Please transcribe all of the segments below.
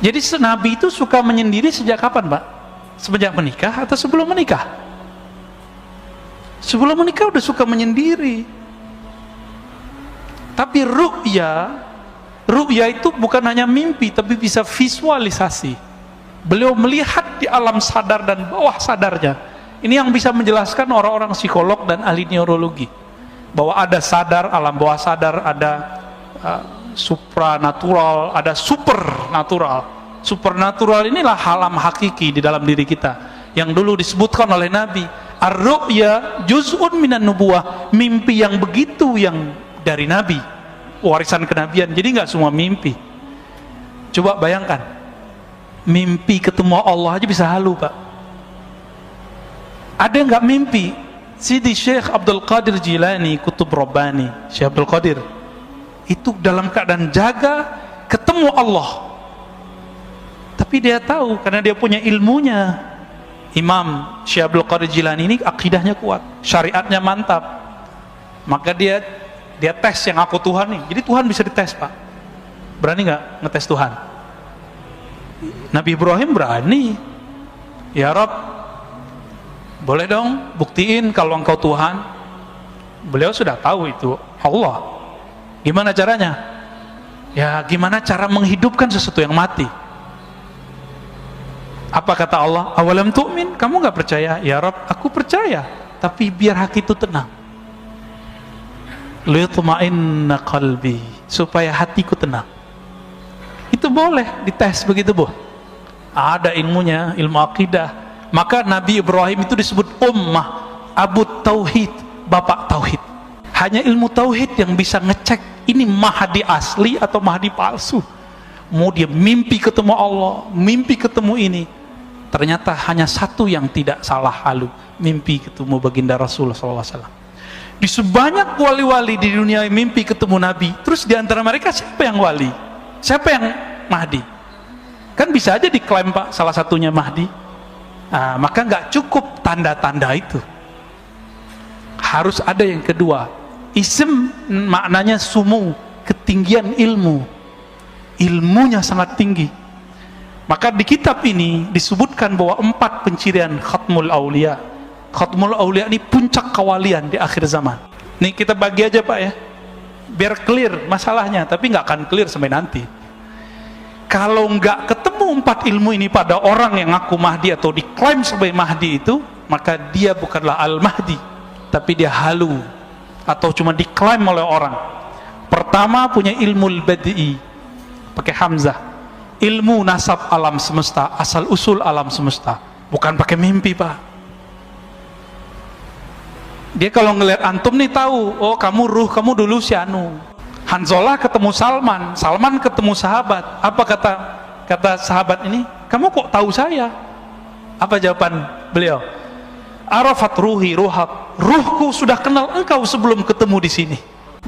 Jadi Nabi itu suka menyendiri sejak kapan, Pak? Semenjak menikah atau sebelum menikah? Sebelum menikah udah suka menyendiri. Tapi ru'ya itu bukan hanya mimpi, tapi bisa visualisasi. Beliau melihat di alam sadar dan bawah sadarnya. Ini yang bisa menjelaskan orang-orang psikolog dan ahli neurologi, bahwa ada sadar, alam bawah sadar, ada supranatural, ada supernatural. Supernatural inilah alam hakiki di dalam diri kita, yang dulu disebutkan oleh Nabi, ar-ru'ya juz'un minan nubuwah, mimpi yang begitu yang dari Nabi, warisan kenabian. Jadi nggak semua mimpi. Coba bayangkan, mimpi ketemu Allah aja bisa halu, Pak. Ada yang nggak mimpi? Sidi Syekh Abdul Qadir Jilani, Kutub Rabbani, Syekh Abdul Qadir itu dalam keadaan jaga ketemu Allah, tapi dia tahu karena dia punya ilmunya. Imam Syekh Abdul Qadir Jilani ini akidahnya kuat, syariatnya mantap, maka dia tes yang aku Tuhan nih. Jadi Tuhan bisa dites, Pak. Berani nggak ngetes Tuhan? Nabi Ibrahim berani. Ya Rabb, boleh dong buktiin kalau engkau Tuhan. Beliau sudah tahu itu Allah. Gimana caranya? Ya gimana cara menghidupkan sesuatu yang mati? Apa kata Allah? Awalam tu'min? Kamu nggak percaya? Ya Rabb, aku percaya, tapi biar hati itu tenang. Liyutma'inna qalbi, supaya hatiku tenang. Itu boleh dites begitu, Bu. Ada ilmunya, ilmu akidah. Maka Nabi Ibrahim itu disebut ummah, Abu Tauhid, bapak tauhid. Hanya ilmu tauhid yang bisa ngecek ini Mahdi asli atau Mahdi palsu. Mau dia mimpi ketemu Allah, mimpi ketemu ini, ternyata hanya satu yang tidak salah halu, mimpi ketemu baginda Rasulullah SAW. Di sebanyak wali-wali di dunia mimpi ketemu Nabi, terus di antara mereka siapa yang wali? Siapa yang Mahdi? Kan bisa aja diklaim, Pak, salah satunya Mahdi. Nah, maka nggak cukup tanda-tanda itu, harus ada yang kedua. Ism maknanya sumu, ketinggian ilmu, ilmunya sangat tinggi. Maka di kitab ini disebutkan bahwa 4 pencirian Khatmul Aulia. Khatmul Aulia ini puncak kewalian di akhir zaman. Nih kita bagi aja, Pak, ya, biar clear masalahnya, tapi nggak akan clear sampai nanti. Kalau nggak ketemu 4 ilmu ini pada orang yang ngaku Mahdi atau diklaim sebagai Mahdi itu, maka dia bukanlah Al-Mahdi, tapi dia halu atau cuma diklaim oleh orang. Pertama, punya ilmu al-badi'i, pakai hamzah, ilmu nasab alam semesta, asal usul alam semesta, bukan pakai mimpi, Pak. Dia kalau ngelihat antum nih tahu, oh kamu ruh, kamu dulu si anu. Hanzalah ketemu Salman, Salman ketemu sahabat. Apa kata sahabat ini? Kamu kok tahu saya? Apa jawaban beliau? Arafat ruhi ruhak, ruhku sudah kenal engkau sebelum ketemu di sini.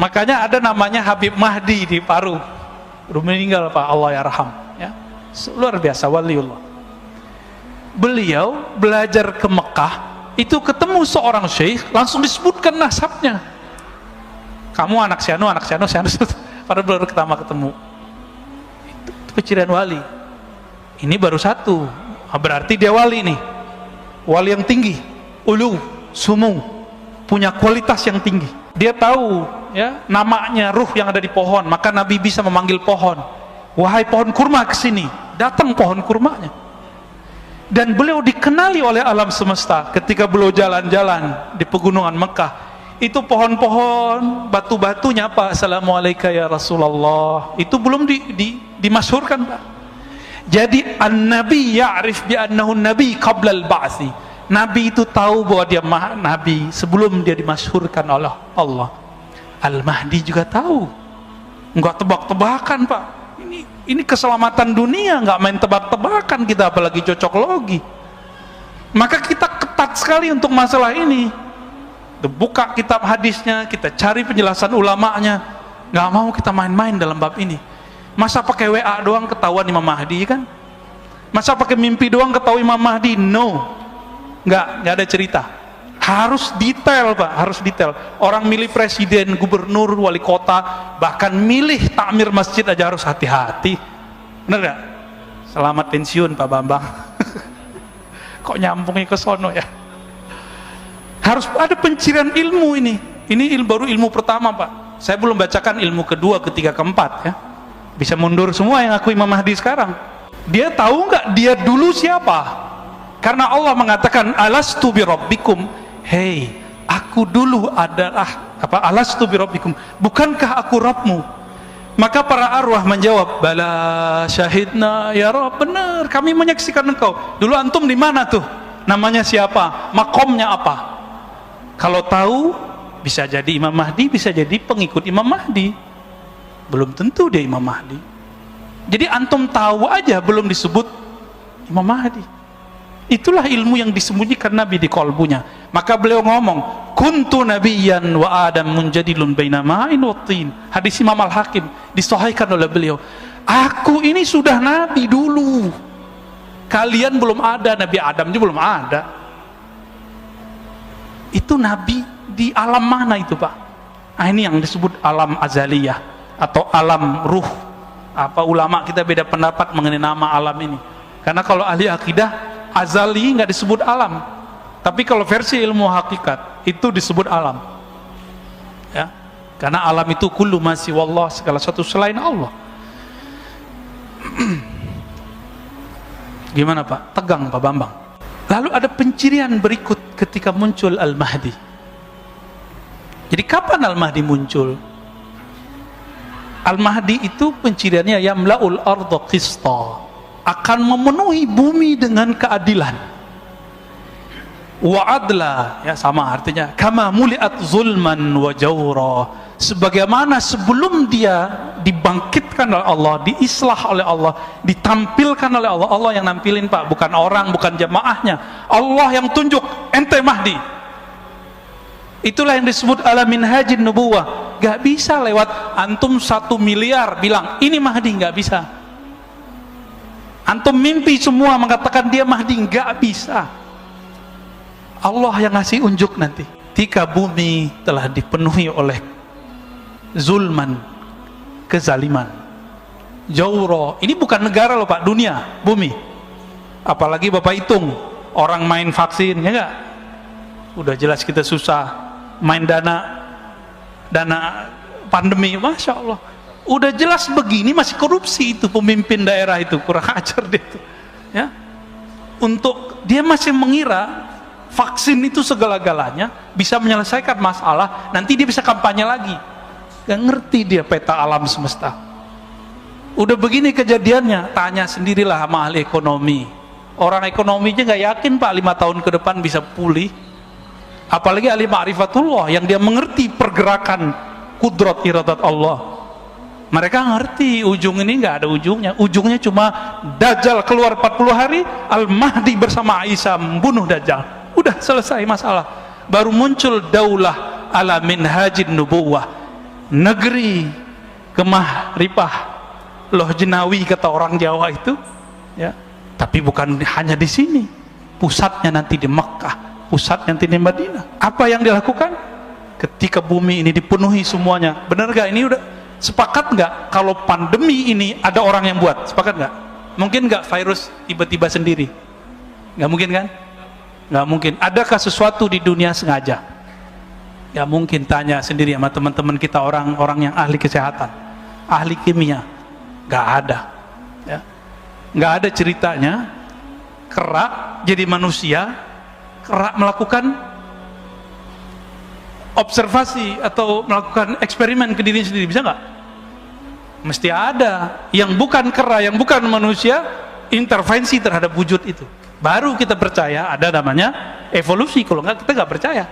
Makanya ada namanya Habib Mahdi di Paru. Udah meninggal, Pak, Allah yarham, ya. Luar biasa waliullah. Beliau belajar ke Mekah, itu ketemu seorang syekh, langsung disebutkan nasabnya. Kamu anak sianu, pada baru pertama ketemu. Itu pencirian wali. Ini baru satu, berarti dia wali nih, wali yang tinggi, ulu, sumu, punya kualitas yang tinggi. Dia tahu, ya, namanya ruh yang ada di pohon, maka Nabi bisa memanggil pohon, wahai pohon kurma kesini, datang pohon kurmanya. Dan beliau dikenali oleh alam semesta ketika beliau jalan-jalan di pegunungan Mekah. Itu pohon-pohon, batu-batunya, Pak, assalamualaikum ya Rasulullah, itu belum dimasyhurkan, Pak. Jadi an-nabi ya'rif bi annahu nabi qabla al-ba'thi. Nabi itu tahu bahwa dia nabi sebelum dia dimasyhurkan oleh Allah. Al-Mahdi juga tahu. Enggak tebak-tebakan, Pak. Ini keselamatan dunia, enggak main tebak-tebakan kita, apalagi cocok logi. Maka kita ketat sekali untuk masalah ini. Buka kitab hadisnya, kita cari penjelasan ulamanya. Nggak mau kita main-main dalam bab ini. Masa pakai WA doang ketahuan Imam Mahdi, kan? Masa pakai mimpi doang ketahui Imam Mahdi? No, nggak ada cerita. Harus detail, Pak, harus detail. Orang milih presiden, gubernur, wali kota, bahkan milih takmir masjid aja harus hati-hati. Bener nggak? Selamat pensiun Pak Bambang. Kok nyambungnya ke sono ya? Harus ada pencirian ilmu ini. Ini baru ilmu pertama Pak. Saya belum bacakan ilmu kedua, ketiga, keempat ya. Bisa mundur semua yang aku Imam Mahdi sekarang. Dia tahu nggak dia dulu siapa? Karena Allah mengatakan alastu bi rabbikum. Hei, aku dulu adalah apa? Alastu bi rabbikum. Bukankah aku Rabbmu? Maka para arwah menjawab, bala syahidna ya Rabb, benar kami menyaksikan engkau. Dulu antum di mana tuh? Namanya siapa? Makomnya apa? Kalau tahu, bisa jadi Imam Mahdi, bisa jadi pengikut Imam Mahdi. Belum tentu dia Imam Mahdi. Jadi antum tahu aja belum disebut Imam Mahdi. Itulah ilmu yang disembunyikan Nabi di kolbunya. Maka beliau ngomong, kuntu nabiyyan wa adam munjadilun baina ma'in wa tin. Hadis Imam Al-Hakim disahihkan oleh beliau. Aku ini sudah nabi dulu. Kalian belum ada, Nabi Adam juga belum ada. Itu nabi di alam mana itu Pak? Nah, ini yang disebut alam azaliyah atau alam ruh. Apa ulama kita beda pendapat mengenai nama alam ini. Karena kalau ahli akidah azali nggak disebut alam, tapi kalau versi ilmu hakikat itu disebut alam ya, karena alam itu kullu ma siwallah, segala sesuatu selain Allah. Gimana Pak? Tegang Pak Bambang. Lalu ada pencirian berikut ketika muncul Al-Mahdi. Jadi kapan Al-Mahdi muncul? Al-Mahdi itu penciriannya yamla'ul arda qista, akan memenuhi bumi dengan keadilan. Wa adla, ya sama artinya, kama muliat zulman wa jawra, sebagaimana sebelum dia dibangkitkan oleh Allah, diislah oleh Allah, ditampilkan oleh Allah. Allah yang nampilin Pak, bukan orang, bukan jamaahnya. Allah yang tunjuk, ente Mahdi. Itulah yang disebut ala minhajin nubuwah. Gak bisa lewat antum 1 miliar bilang ini Mahdi, gak bisa. Antum mimpi semua mengatakan dia Mahdi, nggak bisa. Allah yang ngasih unjuk nanti. Ketika bumi telah dipenuhi oleh zulman, kezaliman, jawro. Ini bukan negara loh Pak, dunia, bumi. Apalagi Bapak hitung orang main vaksin, ya nggak? Udah jelas kita susah. Main dana pandemi, masya Allah. Udah jelas begini masih korupsi itu pemimpin daerah itu, kurang ajar dia itu ya. Untuk dia masih mengira vaksin itu segala-galanya bisa menyelesaikan masalah, nanti dia bisa kampanye lagi. Gak ngerti dia peta alam semesta. Udah begini kejadiannya, tanya sendirilah sama ahli ekonomi. Orang ekonominya gak yakin Pak 5 tahun ke depan bisa pulih. Apalagi ahli ma'rifatullah yang dia mengerti pergerakan kudrat iradat Allah. Mereka ngerti ujung ini nggak ada ujungnya. Ujungnya cuma Dajjal keluar 40 hari, Al-Mahdi bersama Isa membunuh Dajjal. Udah selesai masalah. Baru muncul daulah ala minhajin nubuwah, negeri kemah ripah loh jenawi kata orang Jawa itu ya. Tapi bukan hanya di sini, pusatnya nanti di Mekkah, pusatnya nanti di Madinah. Apa yang dilakukan ketika bumi ini dipenuhi semuanya? Benar gak ini? Udah sepakat nggak kalau pandemi ini ada orang yang buat? Sepakat nggak? Mungkin nggak virus tiba-tiba sendiri? Nggak mungkin kan? Nggak mungkin. Adakah sesuatu di dunia sengaja? Ya mungkin. Tanya sendiri sama teman-teman kita, orang-orang yang ahli kesehatan, ahli kimia. Nggak ada ya. Nggak ada ceritanya kera jadi manusia, kera melakukan observasi atau melakukan eksperimen ke diri sendiri, bisa nggak? Mesti ada yang bukan kera, yang bukan manusia intervensi terhadap wujud itu, baru kita percaya ada namanya evolusi. Kalau nggak kita nggak percaya.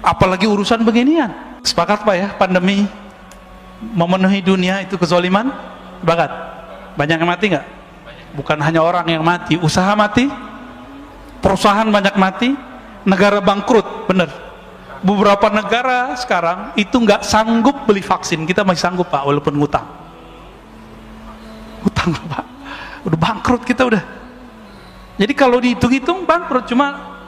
Apalagi urusan beginian. Sepakat Pak ya, pandemi memenuhi dunia itu kezaliman. Sepakat? Banyak yang mati nggak? Bukan hanya orang yang mati, usaha mati, perusahaan banyak mati, negara bangkrut, bener. Beberapa negara sekarang itu nggak sanggup beli vaksin. Kita masih sanggup Pak, walaupun ngutang. Utang Pak, udah bangkrut kita udah. Jadi kalau dihitung-hitung bangkrut, cuma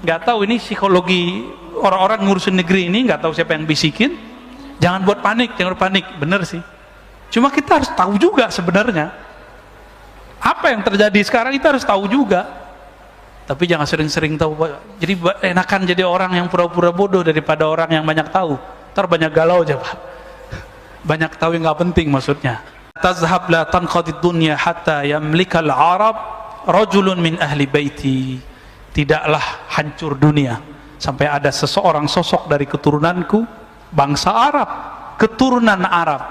nggak tahu ini psikologi orang-orang ngurusin negeri ini, nggak tahu siapa yang bisikin. Jangan buat panik, jangan panik, bener sih. Cuma kita harus tahu juga sebenarnya Apa yang terjadi sekarang kita harus tahu juga. Tapi jangan sering-sering tahu. Jadi enakan jadi orang yang pura-pura bodoh daripada orang yang banyak tahu. Ntar banyak galau aja, Pak. Banyak tahu yang nggak penting maksudnya. Tazhab la tanqadid dunya hatta yamlikal Arab rajulun min ahli baiti. Tidaklah hancur dunia sampai ada seseorang sosok dari keturunanku, bangsa Arab, keturunan Arab.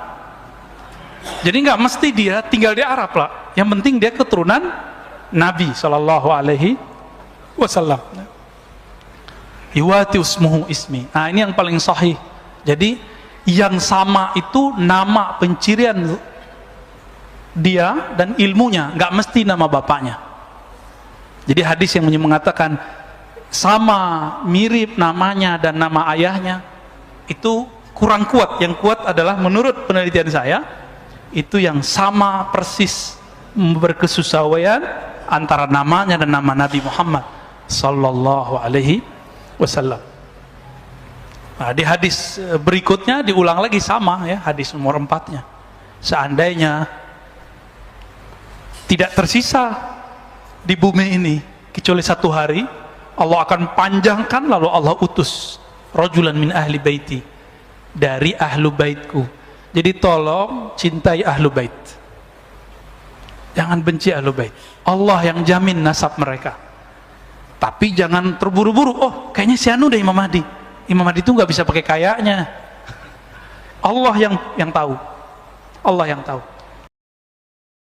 Jadi nggak mesti dia tinggal di Arab lah. Yang penting dia keturunan Nabi Shallallahu Alaihi Wasallam. Yuwati usmuhu ismi. Nah ini yang paling sahih. Jadi yang sama itu nama pencirian dia dan ilmunya, nggak mesti nama bapaknya. Jadi hadis yang mengatakan sama mirip namanya dan nama ayahnya itu kurang kuat. Yang kuat adalah menurut penelitian saya itu yang sama persis berkesesuaian antara namanya dan nama Nabi Muhammad Sallallahu Alaihi Wasallam. Nah, di hadis berikutnya diulang lagi sama ya, hadis nomor 4-nya. Seandainya tidak tersisa di bumi ini kecuali satu hari, Allah akan panjangkan lalu Allah utus rajulan min ahli baiti, dari ahlu baitku. Jadi tolong cintai ahlu bait, jangan benci ahlu bait. Allah yang jamin nasab mereka. Tapi jangan terburu-buru, oh kayaknya si anu deh Imam Mahdi. Imam Mahdi itu nggak bisa pakai kayaknya. Allah yang tahu. Allah yang tahu.